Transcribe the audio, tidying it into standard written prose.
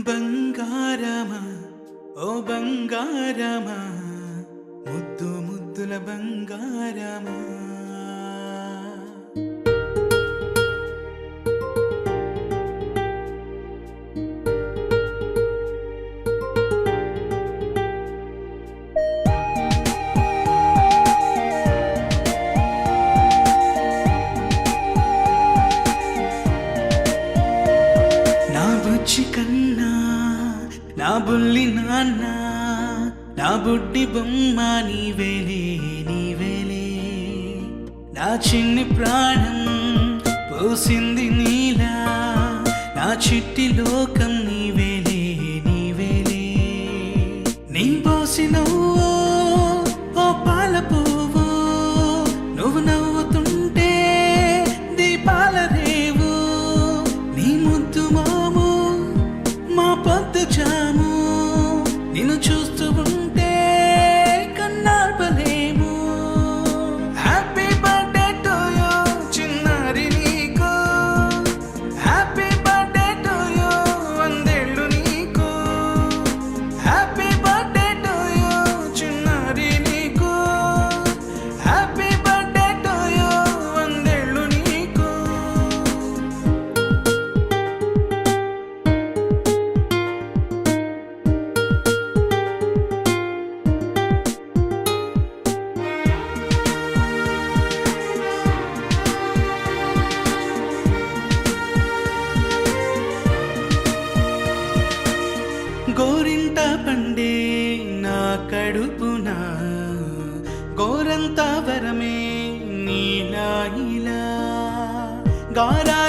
బంగారమా ఓ బంగారమా ముద్దు ముద్దుల బంగారమా నా బుజ్జి కన్నా నా బుల్లి నాన్న నా బుడ్డి బొమ్మ నీవేలే నీవేలే నా చిన్ని ప్రాణం పోసింది నీలా నా చిట్టి లోకం నీవేలే నీవేలే నీ పోసినవో ఓ పాల పువ్వు నువ్వు నవ్వుతుంటే దీపాల రేవు నీ ముద్దు మాము మా పొద్దు జాము నిన్ను చూస్తూ ఉంటే కన్నార్పలేము హ్యాపీ బర్త్డే టు యూ చిన్నారి నీకు హ్యాపీ బర్త్డే టు యూ వందేళ్ళు నీకు హ్యాపీ బర్త్డే టు యూ చిన్నారి నీకు హ్యాపీ బర్త్డే టు యూ వందేళ్ళు నీకు గోరింట పండే నా కడుపున గోరంత వరమే నీలా ఇలా గారా